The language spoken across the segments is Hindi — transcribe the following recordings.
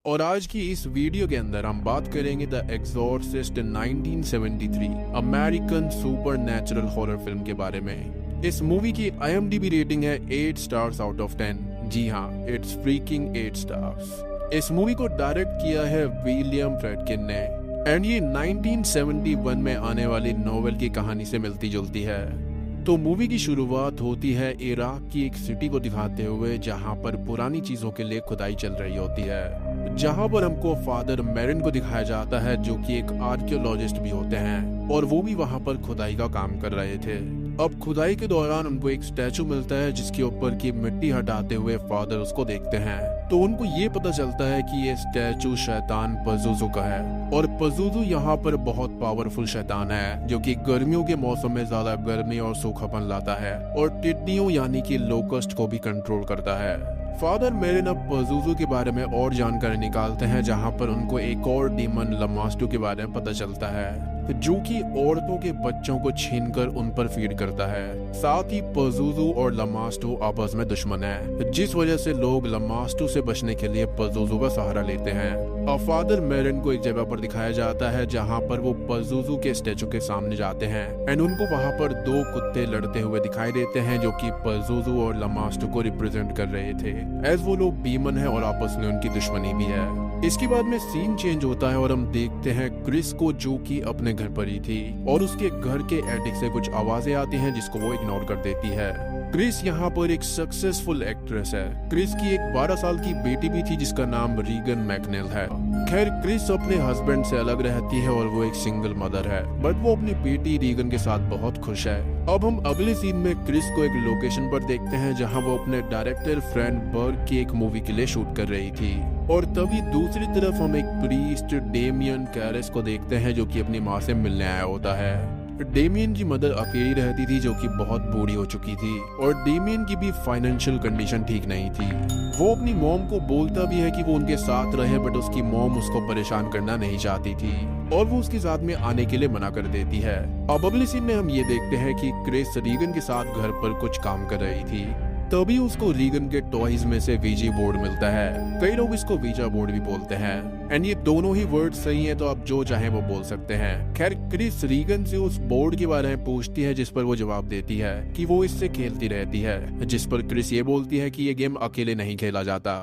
और आज की इस वीडियो के अंदर हम बात करेंगे the exorcist 1973 American supernatural horror film के बारे में। इस मूवी की IMDb रेटिंग है 8 स्टार्स आउट ऑफ 10। जी हाँ, इट्स फ्रीकिंग 8 स्टार्स। इस मूवी को डायरेक्ट किया है विलियम फ्रेडकिन ने एंड ये 1971 में आने वाली नोवेल की कहानी से मिलती जुलती है। तो मूवी की शुरुआत होती है इराक की एक सिटी को दिखाते हुए जहां पर पुरानी चीजों के लिए खुदाई चल रही होती है, जहां पर हमको फादर मेरिन को दिखाया जाता है जो कि एक आर्कियोलॉजिस्ट भी होते हैं और वो भी वहां पर खुदाई का काम कर रहे थे। अब खुदाई के दौरान उनको एक स्टैचू मिलता है जिसके ऊपर की मिट्टी हटाते हुए फादर उसको देखते हैं, तो उनको ये पता चलता है कि ये स्टैचू शैतान पज़ुज़ू का है और पज़ुज़ू यहाँ पर बहुत पावरफुल शैतान है जो कि गर्मियों के मौसम में ज्यादा गर्मी और सूखापन लाता है और टिड्डियों यानी कि लोकस्ट को भी कंट्रोल करता है। फादर मेरिन अब पज़ुज़ू के बारे में और जानकारी निकालते हैं जहाँ पर उनको एक और डीमन लमास्टू के बारे में पता चलता है जो कि औरतों के बच्चों को छीनकर उन पर फीड करता है। साथ ही पज़ुज़ू और लमास्टू आपस में दुश्मन है, जिस वजह से लोग लमास्टू से बचने के लिए पज़ुज़ू का सहारा लेते हैं। अब फादर मेरिन को एक जगह पर दिखाया जाता है जहां पर वो पज़ुज़ू के स्टैचू के सामने जाते हैं एंड उनको वहां पर दो कुत्ते लड़ते हुए दिखाई देते हैं जो कि पज़ुज़ू और लमास्टू को रिप्रेजेंट कर रहे थे, एज वो लोग बीमन है और आपस में उनकी दुश्मनी भी है। इसके बाद में सीन चेंज होता है और हम देखते हैं क्रिस को जो कि अपने घर पर ही थी और उसके घर के एटिक से कुछ आवाजें आती हैं जिसको वो इग्नोर कर देती है। क्रिस यहाँ पर एक सक्सेसफुल एक्ट्रेस है। क्रिस की एक 12 साल की बेटी भी थी जिसका नाम रीगन मैकनेल है। खैर क्रिस अपने हस्बैंड से अलग रहती है और वो एक सिंगल मदर है, बट वो अपनी बेटी रीगन के साथ बहुत खुश है। अब हम अगले सीन में क्रिस को एक लोकेशन पर देखते हैं जहाँ वो अपने डायरेक्टर फ्रेंड बर्ग की एक मूवी के लिए शूट कर रही थी और तभी दूसरी तरफ हम एक प्रीस्ट डेमियन कैरेस को देखते हैं जो कि अपनी माँ से मिलने आया होता है। डेमियन की मदर अकेली रहती थी जो कि बहुत बूढ़ी हो चुकी थी और डेमियन की भी फाइनेंशियल कंडीशन ठीक नहीं थी। वो अपनी मॉम को बोलता भी है कि वो उनके साथ रहे, बट उसकी मॉम उसको परेशान करना नहीं चाहती थी और वो उसके साथ में आने के लिए मना कर देती है। अब अगले सीन में हम ये देखते हैं कि क्रिस रीगन के साथ घर पर कुछ काम कर रही थी, तभी उसको रीगन के टॉयज में से वीजा बोर्ड मिलता है। कई लोग इसको वीजा बोर्ड भी बोलते हैं एंड ये दोनों ही वर्ड सही है, तो आप जो चाहे वो बोल सकते हैं। खैर क्रिस रीगन से उस बोर्ड के बारे में पूछती है जिस पर वो जवाब देती है कि वो इससे खेलती रहती है, जिस पर क्रिस ये बोलती है कि ये गेम अकेले नहीं खेला जाता।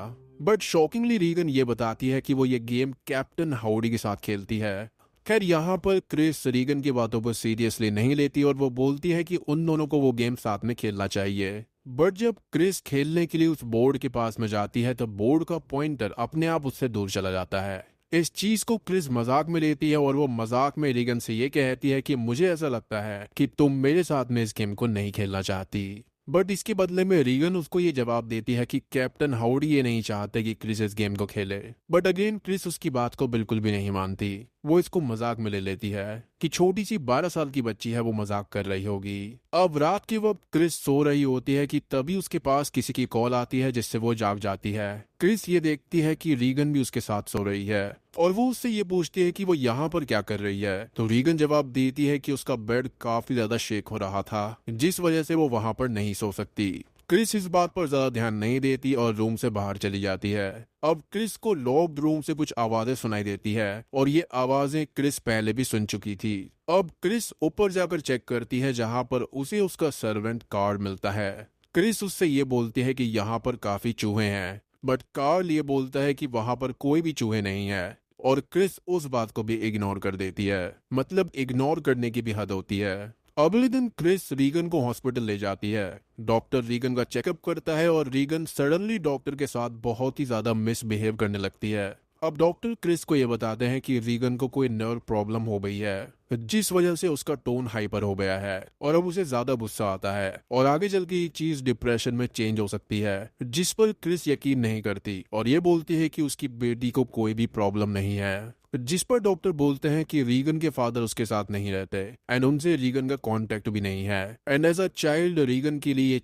बट शॉकिंगली रीगन ये बताती है कि वो ये गेम कैप्टन हाउडी के साथ खेलती है। खैर यहाँ पर क्रिस रीगन की बातों पर सीरियसली नहीं लेती और वो बोलती है कि उन दोनों को वो गेम साथ में खेलना चाहिए। बट जब क्रिस खेलने के लिए उस बोर्ड के पास में जाती है तो बोर्ड का पॉइंटर अपने आप उससे दूर चला जाता है। इस चीज को क्रिस मजाक में लेती है और वो मजाक में रीगन से ये कहती है कि मुझे ऐसा लगता है कि तुम मेरे साथ में इस गेम को नहीं खेलना चाहती। बट इसके बदले में रीगन उसको ये जवाब देती है कि कैप्टन हाउडी ये नहीं चाहते कि क्रिस इस गेम को खेले। बट अगेन क्रिस उसकी बात को बिल्कुल भी नहीं मानती। वो इसको मजाक में ले लेती है कि छोटी सी 12 साल की बच्ची है, वो मजाक कर रही होगी। अब रात के वक्त क्रिस सो रही होती है कि तभी उसके पास किसी की कॉल आती है जिससे वो जाग जाती है। क्रिस ये देखती है कि रीगन भी उसके साथ सो रही है और वो उससे ये पूछती है कि वो यहाँ पर क्या कर रही है, तो रीगन जवाब देती है कि उसका बेड काफी ज्यादा शेक हो रहा था जिस वजह से वो वहां पर नहीं सो सकती। क्रिस इस बात पर ज्यादा ध्यान नहीं देती और रूम से बाहर चली जाती है। अब क्रिस को लॉक्ड रूम से कुछ आवाजें सुनाई देती है और ये आवाजें क्रिस पहले भी सुन चुकी थी। अब क्रिस ऊपर जाकर चेक करती है जहां पर उसे उसका सर्वेंट कार्ड मिलता है। क्रिस उससे ये बोलती है कि यहाँ पर काफी चूहे हैं, बट कार्ल ये बोलता है कि वहां पर कोई भी चूहे नहीं है और क्रिस उस बात को भी इग्नोर कर देती है। मतलब इग्नोर करने की भी हद होती है। अगले दिन क्रिस रीगन को हॉस्पिटल ले जाती है। डॉक्टर रीगन का चेकअप करता है और रीगन सडनली डॉक्टर के साथ बहुत ही ज्यादा मिसबिहेव करने लगती है। अब डॉक्टर क्रिस को ये बताते हैं कि रीगन को कोई नर्व प्रॉब्लम हो गई है जिस वजह से उसका टोन हाइपर हो गया है और अब उसे ज्यादा गुस्सा आता है और आगे चल के ये चीज डिप्रेशन में चेंज हो सकती है, जिस पर क्रिस यकीन नहीं करती और ये बोलती है कि उसकी बेटी को कोई भी प्रॉब्लम नहीं है। जिस पर डॉक्टर बोलते हैं कि रीगन के फादर उसके साथ नहीं रहते एंड उनसे रीगन का कांटेक्ट भी नहीं है and as a child Regan के लिए ये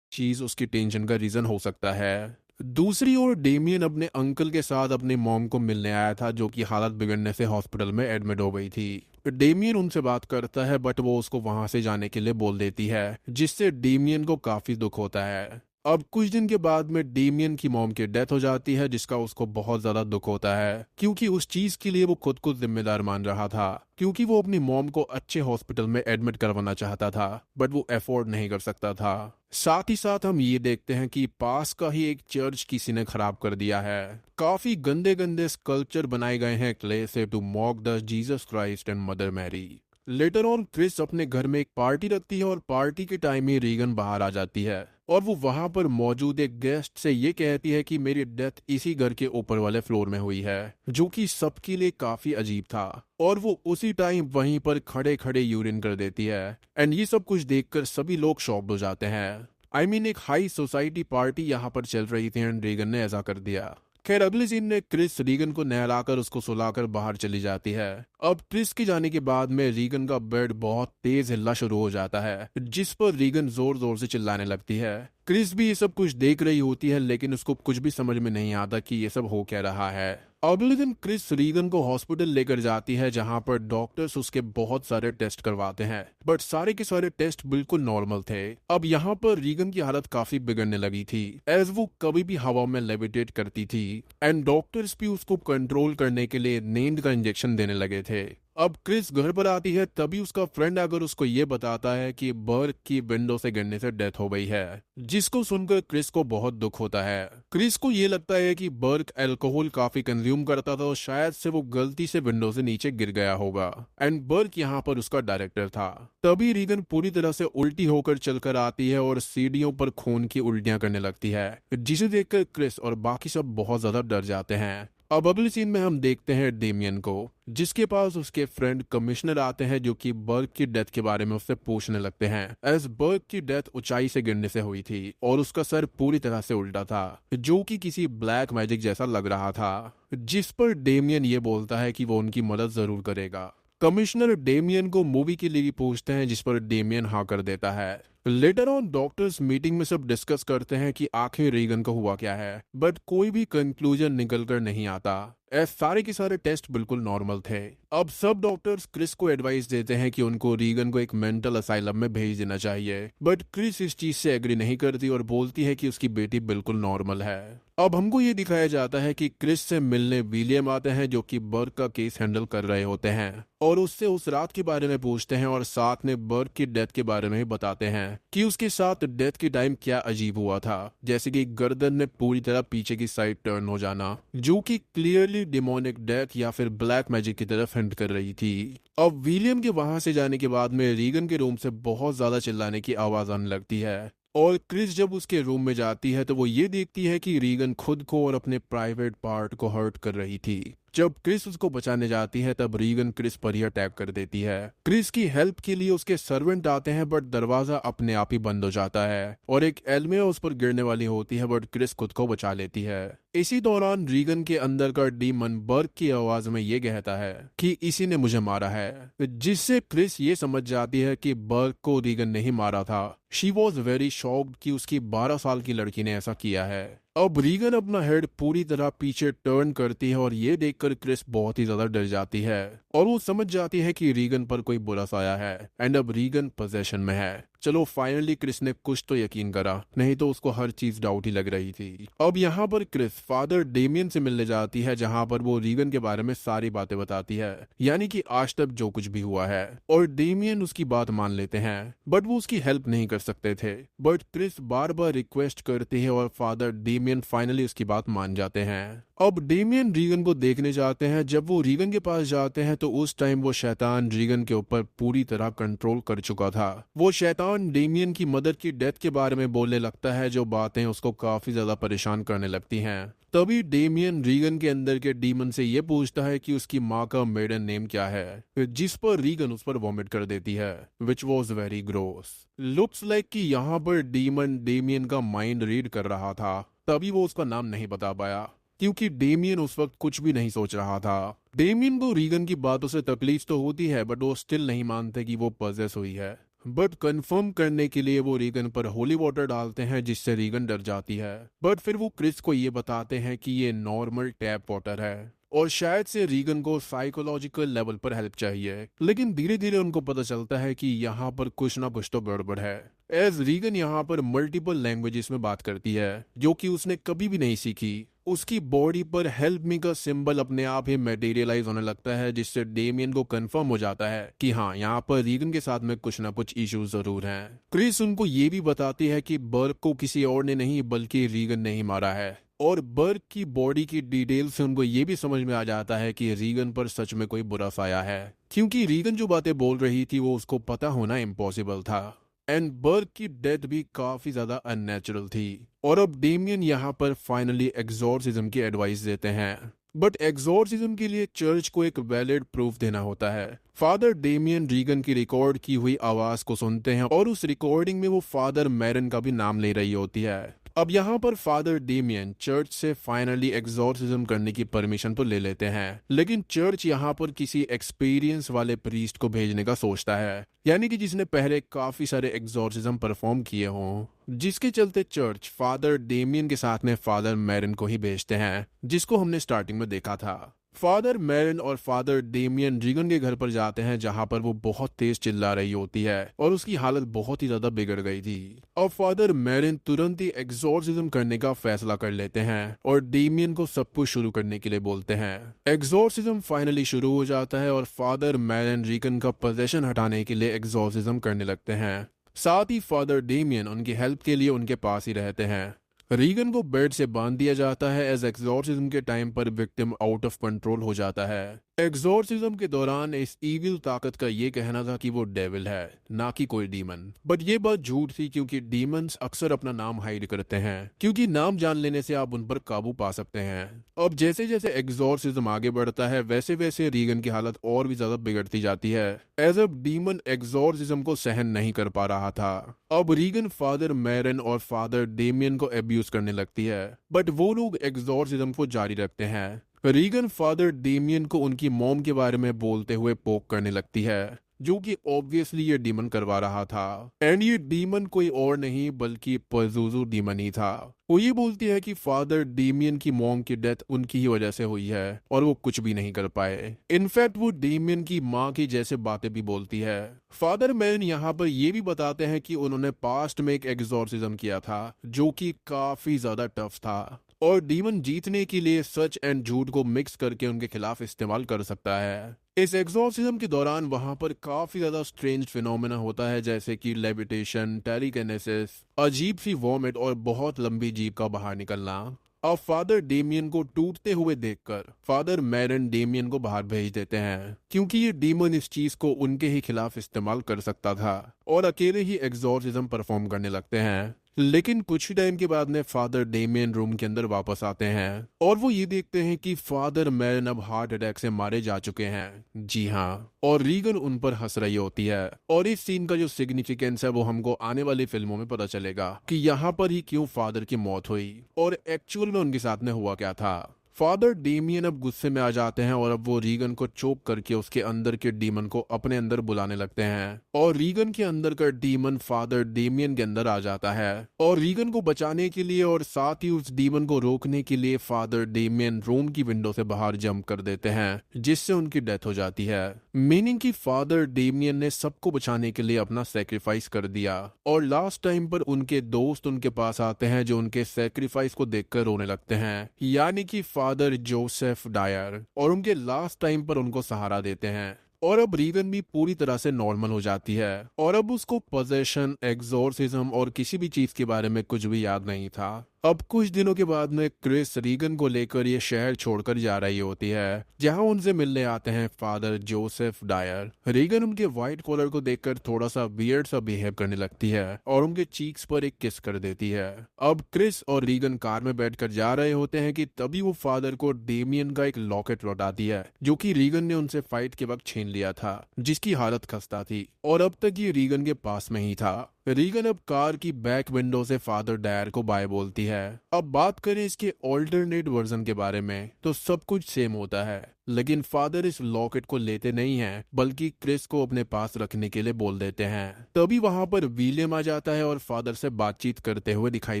चीज उसकी टेंशन का रीजन हो सकता है। दूसरी ओर डेमियन अपने अंकल के साथ अपने मॉम को मिलने आया था जो कि हालत बिगड़ने से हॉस्पिटल में एडमिट हो गई थी। डेमियन उनसे बात करता है बट वो उसको वहां से जाने के लिए बोल देती है जिससे डेमियन को काफी दुख होता है। अब कुछ दिन के बाद में डेमियन की मॉम की डेथ हो जाती है, जिसका उसको बहुत ज्यादा दुख होता है, क्योंकि उस चीज के लिए वो खुद को जिम्मेदार मान रहा था, क्योंकि वो अपनी मॉम को अच्छे हॉस्पिटल में एडमिट करवाना चाहता था, बट वो अफोर्ड नहीं कर सकता था। साथ ही साथ हम ये देखते हैं कि पास का ही एक चर्च किसी ने खराब कर दिया है। काफी गंदे गंदे स्कल्पचर बनाए गए हैं क्ले से to mock the Jesus Christ and Mother Mary. Later on Chris अपने घर में एक पार्टी रखती है और पार्टी के टाइम में रीगन बाहर आ जाती है और वो वहां पर मौजूद एक गेस्ट से ये कहती है कि मेरी डेथ इसी घर के ऊपर वाले फ्लोर में हुई है, जो कि सबके लिए काफी अजीब था। और वो उसी टाइम वहीं पर खड़े खड़े यूरिन कर देती है एंड ये सब कुछ देखकर सभी लोग शॉक्ड हो जाते हैं। एक हाई सोसाइटी पार्टी यहाँ पर चल रही थी एंड रीगन ने ऐसा कर दिया। खैर अगले सीन में क्रिस रीगन को नहलाकर उसको सुलाकर बाहर चली जाती है। अब क्रिस के जाने के बाद में रीगन का बेड बहुत तेज हिलना शुरू हो जाता है, जिस पर रीगन जोर जोर से चिल्लाने लगती है। क्रिस भी ये सब कुछ देख रही होती है, लेकिन उसको कुछ भी समझ में नहीं आता कि ये सब हो क्या रहा है। अगले दिन क्रिस रीगन को हॉस्पिटल लेकर जाती है, जहां पर डॉक्टर्स उसके बहुत सारे टेस्ट करवाते हैं, बट सारे के सारे टेस्ट बिल्कुल नॉर्मल थे। अब यहाँ पर रीगन की हालत काफी बिगड़ने लगी थी, एज वो कभी भी हवा में लेविटेट करती थी एंड डॉक्टर्स भी उसको कंट्रोल करने के लिए नींद का इंजेक्शन देने लगे थे। अब क्रिस घर पर आती है, तभी उसका फ्रेंड आकर उसको ये बताता है कि बर्क की विंडो से गिरने से डेथ हो गई है, जिसको सुनकर क्रिस को बहुत दुख होता है। क्रिस को ये लगता है कि बर्क अल्कोहल काफी कंज्यूम करता था और शायद से वो गलती से विंडो से नीचे गिर गया होगा एंड बर्क यहाँ पर उसका डायरेक्टर था। तभी रीगन पूरी तरह से उल्टी होकर चलकर आती है और सीढ़ियों पर खून की उल्टियां करने लगती है, जिसे देखकर क्रिस और बाकी सब बहुत ज्यादा डर जाते हैं। अब अगले सीन में हम देखते हैं डेमियन को, जिसके पास उसके फ्रेंड कमिश्नर आते हैं, जो कि बर्क की डेथ के बारे में उससे पूछने लगते हैं। एज बर्क की डेथ ऊंचाई से गिरने से हुई थी और उसका सर पूरी तरह से उल्टा था, जो कि किसी ब्लैक मैजिक जैसा लग रहा था, जिस पर डेमियन ये बोलता है कि वो उनकी मदद जरूर करेगा। कमिश्नर डेमियन को मूवी के लिए पूछते हैं, जिस पर डेमियन हाँ कर देता है। लेटर ऑन डॉक्टर्स मीटिंग में सब डिस्कस करते हैं कि आखिर रीगन को हुआ क्या है, बट कोई भी कंक्लूजन निकल कर नहीं आता। सारे के सारे टेस्ट बिल्कुल नॉर्मल थे। अब सब डॉक्टर्स क्रिस को एडवाइस देते हैं कि उनको रीगन को एक मेंटल असाइलम में भेज देना चाहिए, बट क्रिस इस चीज से एग्री नहीं करती और बोलती है कि उसकी बेटी बिल्कुल नॉर्मल है। अब हमको ये दिखाया जाता है कि क्रिस से मिलने विलियम आते हैं, जो कि बर्क का केस हैंडल कर रहे होते हैं और उससे उस रात के बारे में पूछते हैं और साथ में बर्क की डेथ के बारे में भी बताते हैं कि उसके साथ डेथ के टाइम क्या अजीब हुआ था, जैसे कि गर्दन में पूरी तरह पीछे की साइड टर्न हो जाना, जो कि क्लियरली डिमोनिक डेथ या फिर ब्लैक मैजिक की तरफ हिंट कर रही थी। अब विलियम के वहां से जाने के बाद में रीगन के रूम से बहुत ज्यादा चिल्लाने की आवाज आने लगती है और क्रिस जब उसके रूम में जाती है तो वो ये देखती है कि रीगन खुद को और अपने प्राइवेट पार्ट को हर्ट कर रही थी। जब क्रिस उसको बचाने जाती है तब रीगन क्रिस पर ही अटैक कर देती है। क्रिस की हेल्प के लिए उसके सर्वेंट आते हैं, बट दरवाजा अपने आप ही बंद हो जाता है और एक एल्मिया उस पर गिरने वाली होती है, बट क्रिस खुद को बचा लेती है। इसी दौरान रीगन के अंदर का डीमन बर्क की आवाज में ये कहता है कि इसी ने मुझे मारा है, जिससे क्रिस ये समझ जाती है कि बर्क को रीगन नहीं मारा था। शी वॉज वेरी शॉक्ड कि उसकी 12 साल की लड़की ने ऐसा किया है। अब रीगन अपना हेड पूरी तरह पीछे टर्न करती है और ये देखकर क्रिस बहुत ही ज्यादा डर जाती है और वो समझ जाती है कि रीगन पर कोई बुरा साया है एंड अब रीगन पोजेशन में है। चलो फाइनली क्रिस ने कुछ तो यकीन करा, नहीं तो उसको हर चीज डाउट ही लग रही थी। अब यहाँ पर क्रिस फादर डेमियन से मिलने जाती है, जहाँ पर वो रीगन के बारे में सारी बातें बताती है, यानी कि आज तक जो कुछ भी हुआ है, और डेमियन उसकी बात मान लेते हैं, बट वो उसकी हेल्प नहीं कर सकते थे। बट क्रिस बार बार रिक्वेस्ट करती है और फादर डेमियन फाइनली उसकी बात मान जाते हैं। अब डेमियन रीगन को देखने जाते हैं। जब वो रीगन के पास जाते हैं तो उस टाइम वो शैतान रीगन के ऊपर पूरी तरह कंट्रोल कर चुका था। वो शैतान डेमियन की मदर की डेथ के बारे में बोलने लगता है, जो बातें उसको काफी ज्यादा परेशान करने लगती हैं। तभी डेमियन रीगन के अंदर के डीमन से ये पूछता है कि उसकी माँ का मेडन नेम क्या है, जिस पर रीगन उस पर वॉमिट कर देती है, which was very gross. Looks like कि यहाँ पर डीमन डेमियन का माइंड रीड कर रहा था, तभी वो उसका नाम नहीं बता पाया, क्योंकि डेमियन उस वक्त कुछ भी नहीं सोच रहा था। डेमियन को रीगन की बातों से तकलीफ तो होती है, बट वो स्टिल नहीं मानते कि वो पजेस हुई है। बट कंफर्म करने के लिए वो रीगन पर होली वाटर डालते हैं, जिससे रीगन डर जाती है। बट फिर वो क्रिस को ये बताते हैं कि ये नॉर्मल टैप वाटर है और शायद से रीगन को साइकोलॉजिकल लेवल पर हेल्प चाहिए। लेकिन धीरे धीरे उनको पता चलता है कि यहाँ पर कुछ ना कुछ तो गड़बड़ है। एज रीगन यहाँ पर मल्टीपल लैंग्वेजेस में बात करती है जो कि उसने कभी भी नहीं सीखी। उसकी बॉडी पर हेल्प मी का सिंबल अपने आप ही मटेरियलाइज होने लगता है, जिससे डेमियन को कंफर्म हो जाता है कि हाँ, यहाँ पर रीगन के साथ में कुछ ना कुछ इश्यूज जरूर हैं। क्रिस उनको ये भी बताती है कि बर्क को किसी और ने नहीं बल्कि रीगन ने ही मारा है, और बर्क की बॉडी की डिटेल से उनको ये भी समझ में आ जाता है कि रीगन पर सच में कोई बुरा साया है, क्योंकि रीगन जो बातें बोल रही थी वो उसको पता होना इम्पॉसिबल था। एंड बर्क की डेथ भी काफी ज्यादा अननेचुरल थी। और अब डेमियन यहाँ पर फाइनली एक्सॉर्सिज्म की एडवाइस देते हैं, बट एक्सॉर्सिज्म के लिए चर्च को एक वैलिड प्रूफ देना होता है। फादर डेमियन रीगन की रिकॉर्ड की हुई आवाज को सुनते हैं और उस रिकॉर्डिंग में वो फादर मैरन का भी नाम ले रही होती है। अब यहाँ पर फादर डेमियन चर्च से फाइनली एक्सॉर्सिज्म करने की परमिशन तो ले लेते हैं, लेकिन चर्च यहाँ पर किसी एक्सपीरियंस वाले प्रीस्ट को भेजने का सोचता है, यानी कि जिसने पहले काफी सारे एक्सॉर्सिज्म परफॉर्म किए हों, जिसके चलते चर्च फादर डेमियन के साथ में फादर मैरन को ही भेजते हैं, जिसको हमने स्टार्टिंग में देखा था। फादर मैरन और फादर डेमियन रीगन के घर पर जाते हैं, जहां पर वो बहुत तेज चिल्ला रही होती है और उसकी हालत बहुत ही ज्यादा बिगड़ गई थी। अब फादर मैरन तुरंत ही एक्सॉर्सिज्म करने का फैसला कर लेते हैं और डेमियन को सब कुछ शुरू करने के लिए बोलते हैं। एक्सॉर्सिज्म फाइनली शुरू हो जाता है और फादर मैरन रीगन का पोजेशन हटाने के लिए एक्सॉर्सिज्म करने लगते हैं। साथ ही फादर डेमियन उनकी हेल्प के लिए उनके पास ही रहते हैं। रीगन को बेड से बांध दिया जाता है एज एक्सॉर्सिज्म के टाइम पर विक्टिम आउट ऑफ कंट्रोल हो जाता है। एक्सॉर्सिज्म के दौरान इस इविल ताकत का ये कहना था कि वो डेविल है, ना कि कोई डीमन, बट ये बात झूठ थी, क्योंकि डीमंस अक्सर अपना नाम हाइड करते हैं, क्योंकि नाम जान लेने से आप उन पर काबू पा सकते हैं। अब जैसे जैसे एक्सॉर्सिज्म आगे बढ़ता है वैसे वैसे रीगन की हालत और भी ज्यादा बिगड़ती जाती है, एज अब डीमन एक्सॉर्सिज्म को सहन नहीं कर पा रहा था। अब रीगन फादर मैरन और फादर डेमियन को अब्यूज करने लगती है, बट वो लोग एक्सॉर्सिज्म को जारी रखते हैं। रीगन फादर डेमियन को उनकी मॉम के बारे में बोलते हुए पोक करने लगती है, जो कि ऑब्वियसली ये डीमन करवा रहा था। एंड ये डीमन कोई और नहीं बल्कि पजुजू डीमन ही था। वो ये बोलती है कि फादर डेमियन की मॉम की डेथ उनकी ही वजह से हुई है और वो कुछ भी नहीं कर पाए। इनफैक्ट वो डेमियन की माँ की जैसे बातें भी बोलती है। फादर मैन यहाँ पर ये भी बताते हैं कि उन्होंने पास्ट में एक एक्सॉर्सिज्म किया था जो कि काफी ज्यादा टफ था, और डीमन जीतने के लिए सच एंड झूठ को मिक्स करके उनके खिलाफ इस्तेमाल कर सकता है। इस एक्सॉर्सिज्म के दौरान वहां पर काफी ज्यादा स्ट्रेंज फिनोमेना होता है, जैसे कि लेविटेशन, टेलीकिनेसिस, अजीब सी वॉमिट और बहुत लंबी जीभ का बाहर निकलना। अब फादर डेमियन को टूटते हुए देखकर फादर मैरन डेमियन को बाहर भेज देते हैं, क्योंकि ये डीमन इस चीज को उनके ही खिलाफ इस्तेमाल कर सकता था, और अकेले ही एक्सॉर्सिज्म परफॉर्म करने लगते हैं। लेकिन कुछ ही टाइम के बाद में फादर डेमियन रूम के अंदर वापस आते हैं और वो ये देखते हैं कि फादर मैरन अब हार्ट अटैक से मारे जा चुके हैं। जी हाँ, और रीगन उन पर हंस रही होती है। और इस सीन का जो सिग्निफिकेंस है वो हमको आने वाली फिल्मों में पता चलेगा कि यहाँ पर ही क्यों फादर की मौत हुई और एक्चुअल में उनके साथ में हुआ क्या था। फादर डेमियन अब गुस्से में आ जाते हैं और अब वो रीगन को चोक करके उसके अंदर के डीमन को अपने अंदर बुलाने लगते हैं, और रीगन के अंदर का डीमन फादर डेमियन के अंदर आ जाता है। और रीगन को बचाने के लिए और साथ ही उस डीमन को रोकने के लिए फादर डेमियन रूम की विंडो से बाहर जंप कर देते हैं, जिससे उनकी डेथ हो जाती है। मीनिंग कि फादर डेमियन ने सबको बचाने के लिए अपना सेक्रीफाइस कर दिया, और लास्ट टाइम पर उनके दोस्त उनके पास आते हैं जो उनके सेक्रीफाइस को देखकर रोने लगते हैं, यानी कि फादर जोसेफ डायर, और उनके लास्ट टाइम पर उनको सहारा देते हैं। और अब रीगन भी पूरी तरह से नॉर्मल हो जाती है और अब उसको पोजेशन, एक्सॉर्सिज्म और किसी भी चीज के बारे में कुछ भी याद नहीं था। अब कुछ दिनों के बाद में क्रिस रीगन को लेकर ये शहर छोड़कर जा रही होती है, जहां उनसे मिलने आते हैं फादर जोसेफ डायर। रीगन उनके व्हाइट कॉलर को देखकर थोड़ा सा वियर्ड सा बिहेव करने लगती है और उनके चीक्स पर एक किस कर देती है। अब क्रिस और रीगन कार में बैठकर जा रहे होते हैं कि तभी वो फादर को डेमियन का एक लॉकेट लौटाती है, जो कि रीगन ने उनसे फाइट के वक्त छीन लिया था, जिसकी हालत खस्ता थी, और अब तक ये रीगन के पास में ही था। रीगन अब कार की बैक विंडो से फादर डायर को बाय बोलती है। अब बात करें इसके ऑल्टरनेट वर्जन के बारे में तो सब कुछ सेम होता है, लेकिन फादर इस लॉकेट को लेते नहीं हैं, बल्कि क्रिस को अपने पास रखने के लिए बोल देते हैं। तभी वहां पर विलियम आ जाता है और फादर से बातचीत करते हुए दिखाई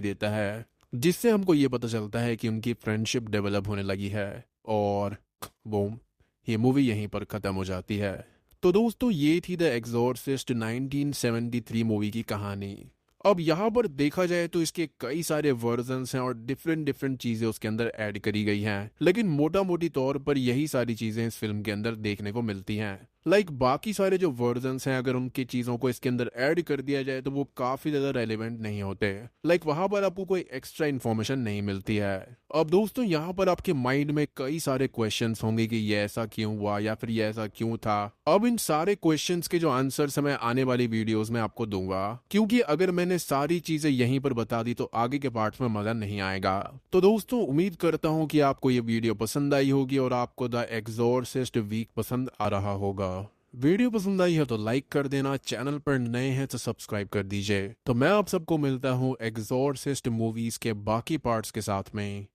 देता है, जिससे हमको ये पता चलता है कि उनकी फ्रेंडशिप डेवलप होने लगी है। और बूम, ये मूवी यहीं पर खत्म हो जाती है। तो दोस्तों, ये थी द एग्जॉर्सिस्ट 1973 मूवी की कहानी। अब यहाँ पर देखा जाए तो इसके कई सारे वर्जन्स हैं और डिफरेंट डिफरेंट चीजें उसके अंदर ऐड करी गई हैं, लेकिन मोटा मोटी तौर पर यही सारी चीजें इस फिल्म के अंदर देखने को मिलती हैं। बाकी सारे जो वर्जन्स हैं, अगर उनकी चीजों को इसके अंदर ऐड कर दिया जाए तो वो काफी ज्यादा रेलिवेंट नहीं होते। वहां पर आपको कोई एक्स्ट्रा इन्फॉर्मेशन नहीं मिलती है। अब दोस्तों यहाँ पर आपके माइंड में कई सारे क्वेश्चंस होंगे कि ये ऐसा क्यों हुआ या फिर ये ऐसा क्यों था। अब इन सारे क्वेश्चंस के जो आंसर्स मैं आने वाली वीडियोस में आपको दूंगा, क्योंकि अगर मैंने सारी चीजें यहीं पर बता दी तो आगे के पार्ट्स में मजा नहीं आएगा। तो दोस्तों उम्मीद करता हूँ कि आपको ये वीडियो पसंद आई होगी और आपको द एग्जॉर्सिस्ट वीक पसंद आ रहा होगा। वीडियो पसंद आई है तो लाइक कर देना, चैनल पर नए हैं तो सब्सक्राइब कर दीजिए। तो मैं आप सबको मिलता हूँ एग्जॉर्सिस्ट मूवीज के बाकी पार्ट्स के साथ में।